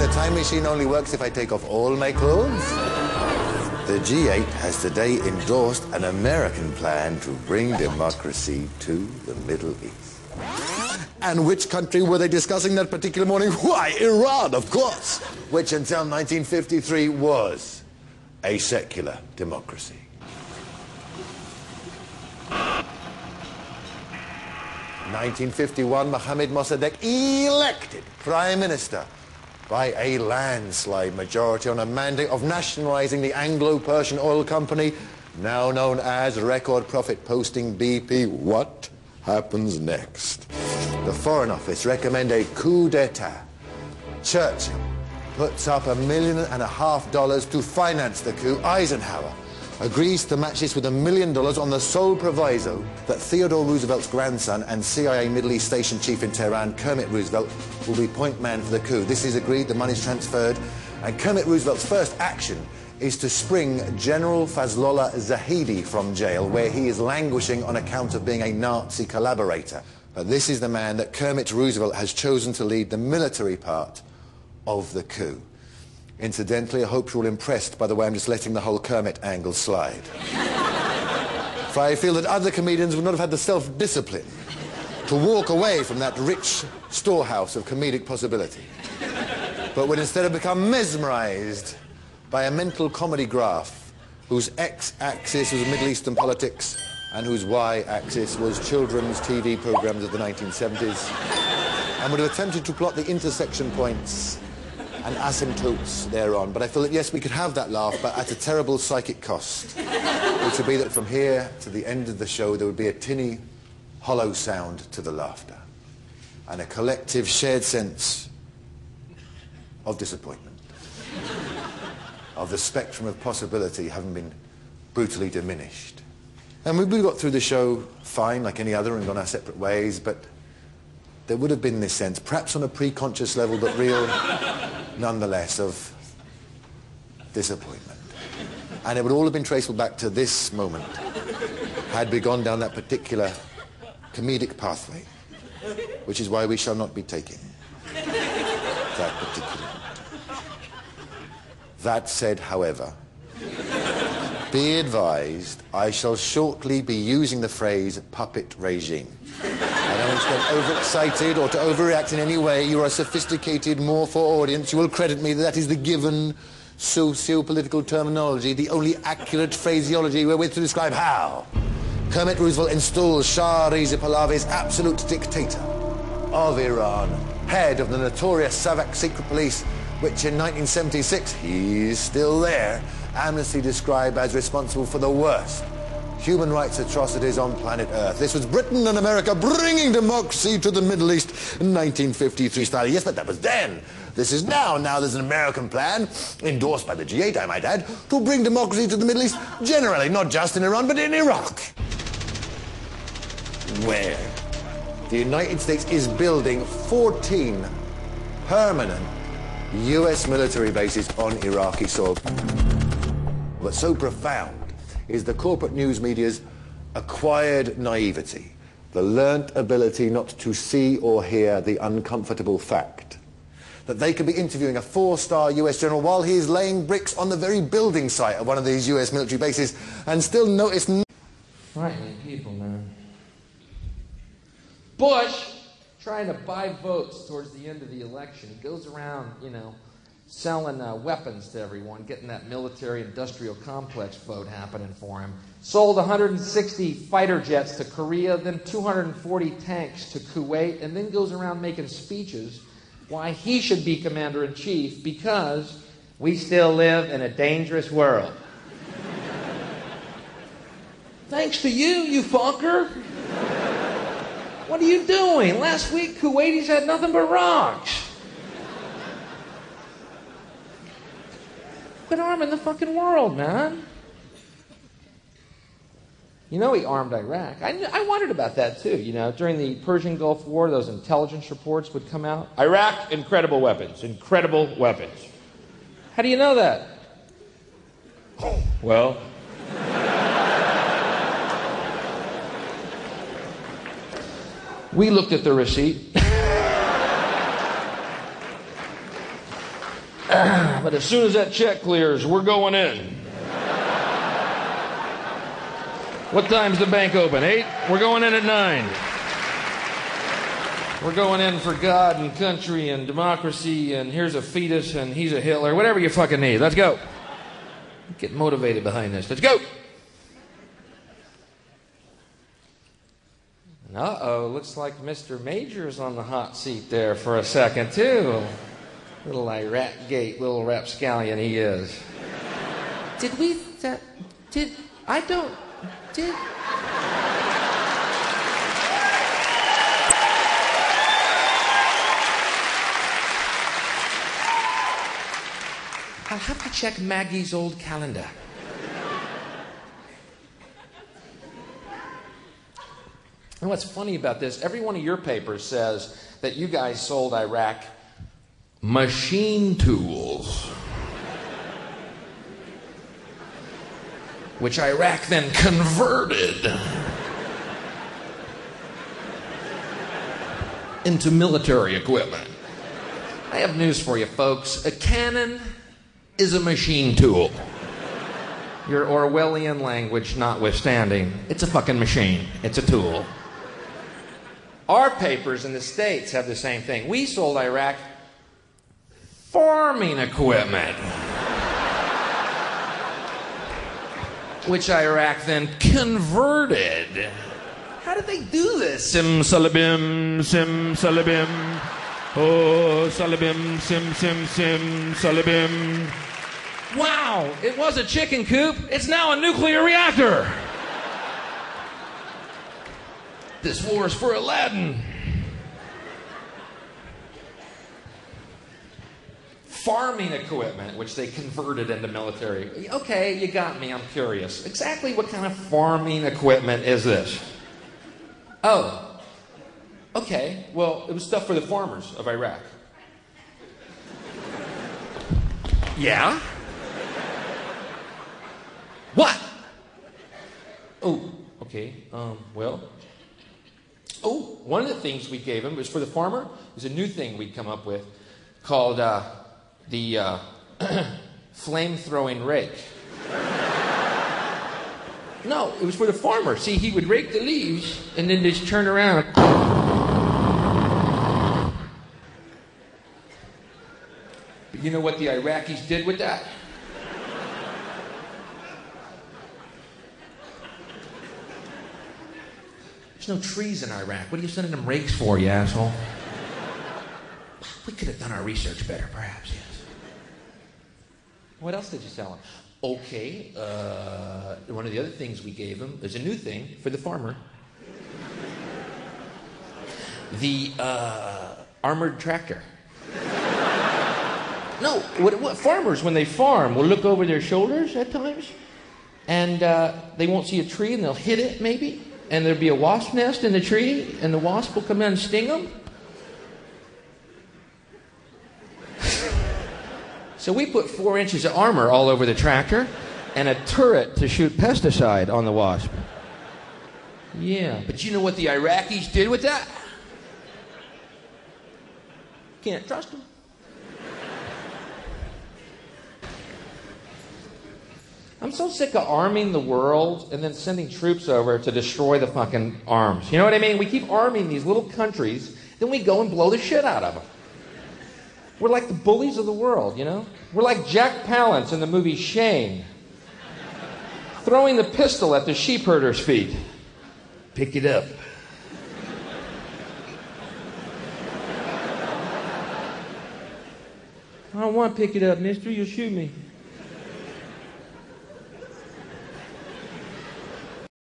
the time machine only works if I take off all my clothes? The G8 has today endorsed an American plan to bring democracy to the Middle East. And which country were they discussing that particular morning? Why, Iran, of course, which until 1953 was a secular democracy. 1951, Mohammad Mossadegh elected Prime Minister by a landslide majority on a mandate of nationalizing the Anglo-Persian oil company, now known as record profit posting BP. What happens next? The Foreign Office recommend a coup d'etat. Churchill puts up $1.5 million to finance the coup. Eisenhower agrees to match this with $1 million on the sole proviso that Theodore Roosevelt's grandson and CIA Middle East Station Chief in Tehran, Kermit Roosevelt, will be point man for the coup. This is agreed, the money's transferred, and Kermit Roosevelt's first action is to spring General Fazlollah Zahedi from jail, where he is languishing on account of being a Nazi collaborator. But this is the man that Kermit Roosevelt has chosen to lead the military part of the coup. Incidentally, I hope you're all impressed by the way I'm just letting the whole Kermit angle slide. For I feel that other comedians would not have had the self-discipline to walk away from that rich storehouse of comedic possibility, but would instead have become mesmerized by a mental comedy graph whose x-axis was Middle Eastern politics and whose y-axis was children's TV programs of the 1970s, and would have attempted to plot the intersection points and asymptotes thereon. But I feel that, yes, we could have that laugh, but at a terrible psychic cost, which would be that from here to the end of the show, there would be a tinny, hollow sound to the laughter, and a collective shared sense of disappointment, of the spectrum of possibility having been brutally diminished. And we got through the show fine, like any other, and gone our separate ways, but there would have been this sense, perhaps on a pre-conscious level, but real nonetheless, of disappointment. And it would all have been traceable back to this moment, had we gone down that particular comedic pathway, which is why we shall not be taking that particular. That said, however, be advised, I shall shortly be using the phrase puppet regime. I don't want to get overexcited or to overreact in any way. You're a sophisticated, more-for audience. You will credit me that that is the given socio-political terminology, the only accurate phraseology wherewith to describe how Kermit Roosevelt installs Shah Reza Pahlavi's absolute dictator of Iran, head of the notorious Savak secret police, which in 1976, he's still there, Amnesty described as responsible for the worst human rights atrocities on planet Earth. This was Britain and America bringing democracy to the Middle East in 1953 style. Yes, but that was then. This is now. Now there's an American plan, endorsed by the G8, I might add, to bring democracy to the Middle East generally, not just in Iran, but in Iraq, where the United States is building 14 permanent US military bases on Iraqi soil. What's so profound is the corporate news media's acquired naivety, the learnt ability not to see or hear the uncomfortable fact that they could be interviewing a 4-star US general while he is laying bricks on the very building site of one of these US military bases and still notice... Frightening people, man. Bush trying to buy votes towards the end of the election. He goes around, you know, selling weapons to everyone, getting that military-industrial complex vote happening for him. Sold 160 fighter jets to Korea, then 240 tanks to Kuwait, and then goes around making speeches why he should be commander-in-chief because we still live in a dangerous world. Thanks to you, you fucker. What are you doing? Last week, Kuwaitis had nothing but rocks. Quit arming the fucking world, man. You know he armed Iraq. I wondered about that, too. You know, during the Persian Gulf War, those intelligence reports would come out. Iraq, incredible weapons. Incredible weapons. How do you know that? Oh, well... we looked at the receipt. But as soon as that check clears, we're going in. What time's the bank open? 8? We're going in at 9. We're going in for God and country and democracy, and here's a fetus and he's a Hitler. Whatever you fucking need. Let's go. Get motivated behind this. Let's go. Uh-oh, looks like Mr. Major's on the hot seat there for a second, too. Little Iraq gate, little rapscallion he is. I'll have to check Maggie's old calendar. And what's funny about this, every one of your papers says that you guys sold Iraq machine tools, which Iraq then converted into military equipment. I have news for you, folks. A cannon is a machine tool. Your Orwellian language notwithstanding, it's a fucking machine. It's a tool. Our papers in the States have the same thing. We sold Iraq farming equipment, which Iraq then converted. How did they do this? Sim salabim, oh salabim, sim salabim. Wow, it was a chicken coop. It's now a nuclear reactor. This war is for Aladdin. Farming equipment, which they converted into military. Okay, you got me. I'm curious. Exactly what kind of farming equipment is this? Oh, okay. Well, it was stuff for the farmers of Iraq. Yeah? What? Oh, okay. Well. Oh, one of the things we gave him was for the farmer. Is a new thing we'd come up with called the flame-throwing rake. No, it was for the farmer. See, he would rake the leaves and then just turn around. But you know what the Iraqis did with that? There's no trees in Iraq. What are you sending them rakes for, you asshole? We could have done our research better, perhaps, yes. What else did you sell him? Okay, one of the other things we gave him is a new thing for the farmer. The armored tractor. No, what farmers, when they farm, will look over their shoulders at times, and they won't see a tree, and they'll hit it, maybe, and there'll be a wasp nest in the tree, and the wasp will come in and sting them. So we put 4 inches of armor all over the tractor and a turret to shoot pesticide on the wasp. Yeah, but you know what the Iraqis did with that? Can't trust them. I'm so sick of arming the world and then sending troops over to destroy the fucking arms. You know what I mean? We keep arming these little countries, then we go and blow the shit out of them. We're like the bullies of the world, you know? We're like Jack Palance in the movie Shane, throwing the pistol at the sheep herder's feet. Pick it up. I don't want to pick it up, mister. You'll shoot me.